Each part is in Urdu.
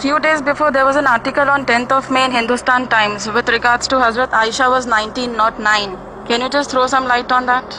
Few days before there was an article on 10th of May in Hindustan Times with regards to Hazrat Aisha was 19 not 9. Can you just throw some light on that?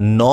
9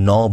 9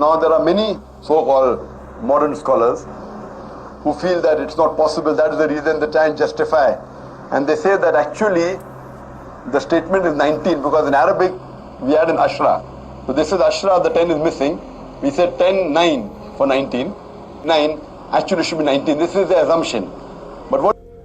Now there are many so-called modern scholars who feel that it's not possible. That is the reason they try and justify, and they say that actually the statement is 19 because in Arabic we add an ashra. So this is ashra, the 10 is missing. We said 10, 9 for 19. 9 actually should be 19. This is the assumption. But what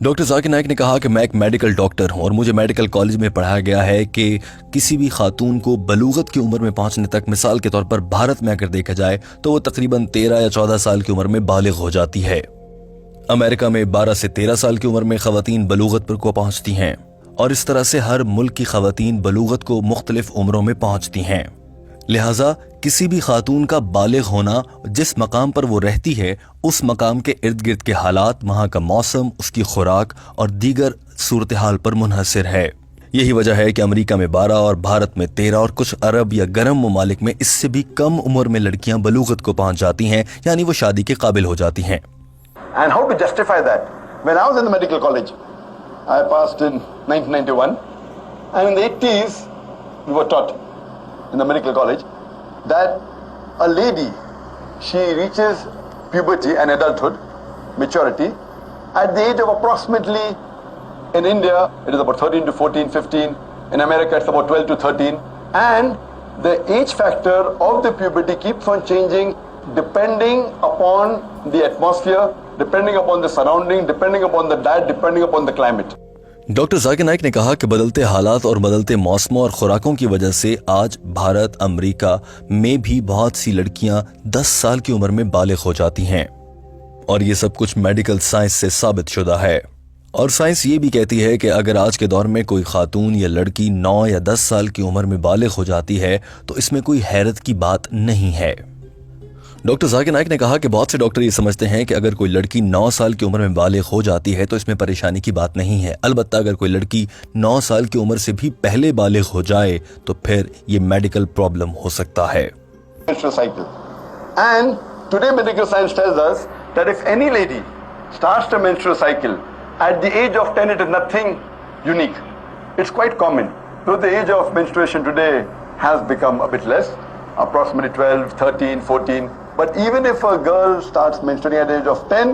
doctor Zakir Naik نے کہا کہ میں ایک میڈیکل ڈاکٹر ہوں اور مجھے میڈیکل کالج میں پڑھایا گیا ہے کہ کسی بھی خاتون کو بلوغت کی عمر میں پہنچنے تک، مثال کے طور پر بھارت میں اگر دیکھا جائے تو وہ تقریباً 13 یا 14 سال کی عمر میں بالغ ہو جاتی ہے۔ امریکہ میں 12 سے 13 سال کی عمر میں خواتین بلوغت پر کو پہنچتی ہیں، اور اس طرح سے ہر ملک کی خواتین بلوغت کو مختلف عمروں میں پہنچتی ہیں۔ لہٰذا کسی بھی خاتون کا بالغ ہونا جس مقام پر وہ رہتی ہے اس مقام کے ارد گرد کے حالات، وہاں کا موسم، اس کی خوراک اور دیگر صورتحال پر منحصر ہے۔ یہی وجہ ہے کہ امریکہ میں 12 اور بھارت میں 13 اور کچھ عرب یا گرم ممالک میں اس سے بھی کم عمر میں لڑکیاں بلوغت کو پہنچ جاتی ہیں، یعنی وہ شادی کے قابل ہو جاتی ہیں۔ And how to justify that? When I was in the medical college, I passed in 1991, and in the 80s, we were taught in the medical college that a lady, she reaches puberty and adulthood, maturity, at the age of approximately, in India, it is about 13 to 14, 15, in America, it's about 12 to 13, and the age factor of the puberty keeps on changing depending upon the atmosphere, depending upon the surrounding, depending upon the diet, depending upon the climate. Doctor Zakir Naik نے کہا کہ بدلتے حالات اور بدلتے موسموں اور خوراکوں کی وجہ سے آج بھارت، امریکہ میں بھی بہت سی لڑکیاں 10 سال کی عمر میں بالغ ہو جاتی ہیں، اور یہ سب کچھ میڈیکل سائنس سے ثابت شدہ ہے۔ اور سائنس یہ بھی کہتی ہے کہ اگر آج کے دور میں کوئی خاتون یا لڑکی 9 یا 10 سال کی عمر میں بالغ ہو جاتی ہے تو اس میں کوئی حیرت کی بات نہیں ہے۔ ڈاکٹر ذاکر نائک نے کہا کہ بہت سے ڈاکٹر یہ سمجھتے ہیں کہ اگر کوئی لڑکی 9 سال کی عمر میں بالغ ہو جاتی ہے تو اس میں پریشانی کی بات نہیں ہے، البتہ اگر کوئی لڑکی 9 سال کی عمر سے بھی پہلے بالغ ہو جائے تو پھر یہ میڈیکل پرابلم ہو سکتا ہے۔ Menstrual cycle. And today medical science tells us that if any lady starts the menstrual cycle at the age of 10, it is nothing unique. It's quite common. Though the age of menstruation today has become a bit less, approximately 12, 13, 14, but even if a girl starts menstruating at the age of 10,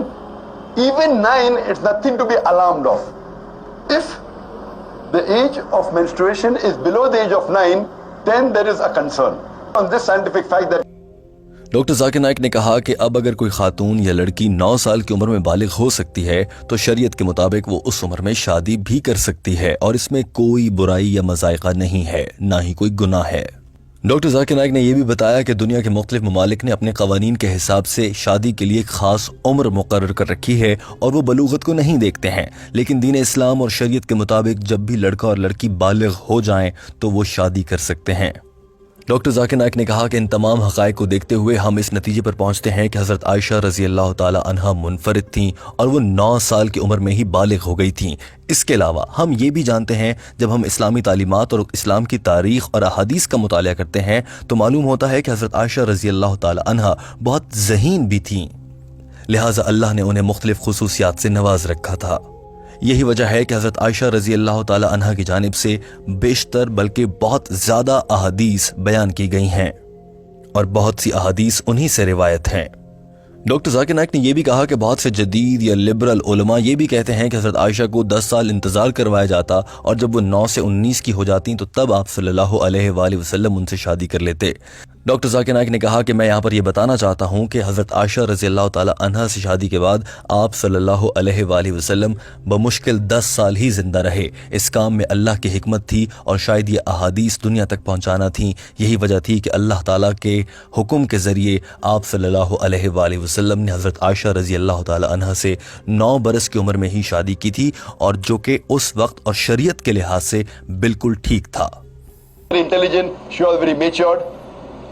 even 9, it's nothing to be alarmed of. If the age of menstruation is below the age of 9, then there is a concern. On this scientific fact that doctor Zakir Naik نے کہا کہ اب اگر کوئی خاتون یا لڑکی 9 سال کی عمر میں بالغ ہو سکتی ہے تو شریعت کے مطابق وہ اس عمر میں شادی بھی کر سکتی ہے، اور اس میں کوئی برائی یا مذائقہ نہیں ہے، نہ ہی کوئی گناہ ہے۔ ڈاکٹر ذاکر نائک نے یہ بھی بتایا کہ دنیا کے مختلف ممالک نے اپنے قوانین کے حساب سے شادی کے لیے ایک خاص عمر مقرر کر رکھی ہے اور وہ بلوغت کو نہیں دیکھتے ہیں، لیکن دین اسلام اور شریعت کے مطابق جب بھی لڑکا اور لڑکی بالغ ہو جائیں تو وہ شادی کر سکتے ہیں۔ ڈاکٹر ذاکر نائک نے کہا کہ ان تمام حقائق کو دیکھتے ہوئے ہم اس نتیجے پر پہنچتے ہیں کہ حضرت عائشہ رضی اللہ تعالی عنہا منفرد تھیں اور وہ 9 سال کی عمر میں ہی بالغ ہو گئی تھیں۔ اس کے علاوہ ہم یہ بھی جانتے ہیں جب ہم اسلامی تعلیمات اور اسلام کی تاریخ اور احادیث کا مطالعہ کرتے ہیں تو معلوم ہوتا ہے کہ حضرت عائشہ رضی اللہ تعالی عنہا بہت ذہین بھی تھیں، لہٰذا اللہ نے انہیں مختلف خصوصیات سے نواز رکھا تھا۔ یہی وجہ ہے کہ حضرت عائشہ رضی اللہ تعالی عنہا کی جانب سے بیشتر بلکہ بہت زیادہ احادیث بیان کی گئی ہیں، اور بہت سی احادیث انہی سے روایت ہیں۔ ڈاکٹر ذاکر نائک نے یہ بھی کہا کہ بہت سے جدید یا لبرل علماء یہ بھی کہتے ہیں کہ حضرت عائشہ کو 10 سال انتظار کروایا جاتا، اور جب وہ 9 سے 19 کی ہو جاتی تو تب آپ صلی اللہ علیہ وآلہ وسلم ان سے شادی کر لیتے۔ ڈاکٹر ذاکر نائک نے کہا کہ میں یہاں پر یہ بتانا چاہتا ہوں کہ حضرت عائشہ رضی اللہ تعالی عنہا سے شادی کے بعد آپ صلی اللہ علیہ وآلہ وسلم بمشکل 10 سال ہی زندہ رہے۔ اس کام میں اللہ کی حکمت تھی، اور شاید یہ احادیث دنیا تک پہنچانا تھی۔ یہی وجہ تھی کہ اللہ تعالیٰ کے حکم کے ذریعے آپ صلی اللہ علیہ وآلہ وسلم نے حضرت عائشہ رضی اللہ تعالی عنہا سے 9 برس کی عمر میں ہی شادی کی تھی، اور جو کہ اس وقت اور شریعت کے لحاظ سے بالکل ٹھیک تھا۔ intelligent, she was very matured,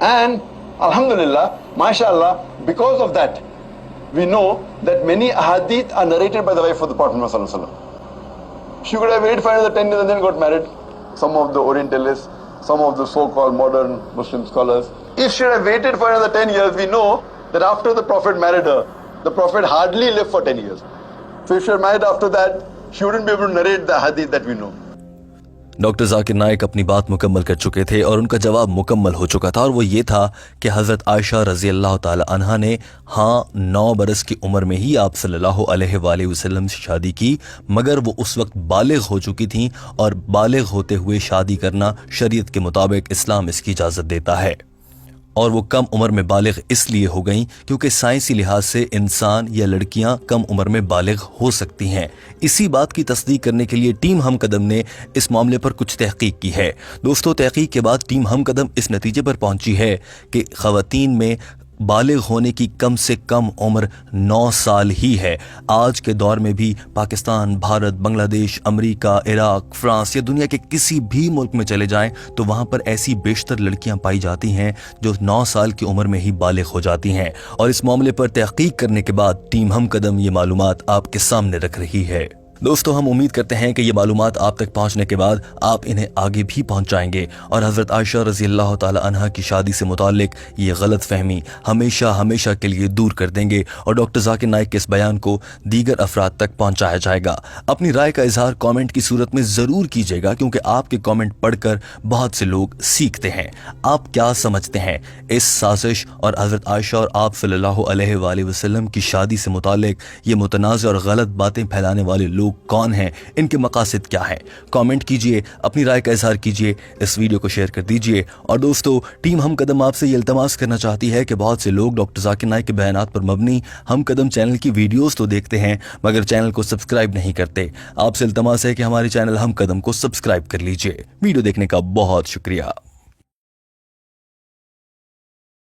and alhamdulillah, mashallah, because of that, we know that many ahadith are narrated by the wife of the Prophet Muhammad sallallahu alaihi wasallam. She could have waited for another 10 years and then got married. Some of the Orientalists, some of the so-called modern Muslim scholars, if she had waited for another 10 years, we know that after the Prophet married her, the Prophet hardly lived for 10 years. So if she had married after that, she wouldn't be able to narrate the hadith that we know. Doctor Zakir Naik اپنی بات مکمل کر چکے تھے اور ان کا جواب مکمل ہو چکا تھا، اور وہ یہ تھا کہ حضرت عائشہ رضی اللہ تعالی عنہا نے 9 برس کی عمر میں ہی آپ صلی اللہ علیہ وآلہ وسلم سے شادی کی، مگر وہ اس وقت بالغ ہو چکی تھیں، اور بالغ ہوتے ہوئے شادی کرنا شریعت کے مطابق اسلام اس کی اجازت دیتا ہے۔ اور وہ کم عمر میں بالغ اس لیے ہو گئیں کیونکہ سائنسی لحاظ سے انسان یا لڑکیاں کم عمر میں بالغ ہو سکتی ہیں۔ اسی بات کی تصدیق کرنے کے لیے ٹیم ہم قدم نے اس معاملے پر کچھ تحقیق کی ہے۔ دوستو، تحقیق کے بعد ٹیم ہم قدم اس نتیجے پر پہنچی ہے کہ خواتین میں بالغ ہونے کی کم سے کم عمر 9 سال ہی ہے۔ آج کے دور میں بھی پاکستان، بھارت، بنگلہ دیش، امریکہ، عراق، فرانس یا دنیا کے کسی بھی ملک میں چلے جائیں تو وہاں پر ایسی بیشتر لڑکیاں پائی جاتی ہیں جو 9 سال کی عمر میں ہی بالغ ہو جاتی ہیں، اور اس معاملے پر تحقیق کرنے کے بعد ٹیم ہم قدم یہ معلومات آپ کے سامنے رکھ رہی ہے۔ دوستو، ہم امید کرتے ہیں کہ یہ معلومات آپ تک پہنچنے کے بعد آپ انہیں آگے بھی پہنچائیں گے اور حضرت عائشہ رضی اللہ تعالی عنہا کی شادی سے متعلق یہ غلط فہمی ہمیشہ کے لیے دور کر دیں گے، اور ڈاکٹر ذاکر نائک کے اس بیان کو دیگر افراد تک پہنچایا جائے گا۔ اپنی رائے کا اظہار کامنٹ کی صورت میں ضرور کیجیے گا، کیونکہ آپ کے کامنٹ پڑھ کر بہت سے لوگ سیکھتے ہیں۔ آپ کیا سمجھتے ہیں اس سازش اور حضرت عائشہ اور آپ صلی اللہ علیہ وآلہ وسلم کی شادی سے متعلق یہ متنازع اور غلط باتیں پھیلانے والے لوگ کون ہیں؟ ان کے مقاصد کیا ہیں؟ کامنٹ کیجئے، اپنی رائے کا اظہار کیجئے، اس ویڈیو کو شیئر کر دیجئے۔ اور دوستو، ٹیم ہم قدم آپ سے یہ التماس کرنا چاہتی ہے کہ بہت سے لوگ ڈاکٹر ذاکر نائک کے بیانات پر مبنی ہم قدم چینل کی ویڈیوز تو دیکھتے ہیں مگر چینل کو سبسکرائب نہیں کرتے۔ آپ سے التماس ہے کہ ہمارے چینل ہم قدم کو سبسکرائب کر لیجئے۔ ویڈیو دیکھنے کا بہت شکریہ۔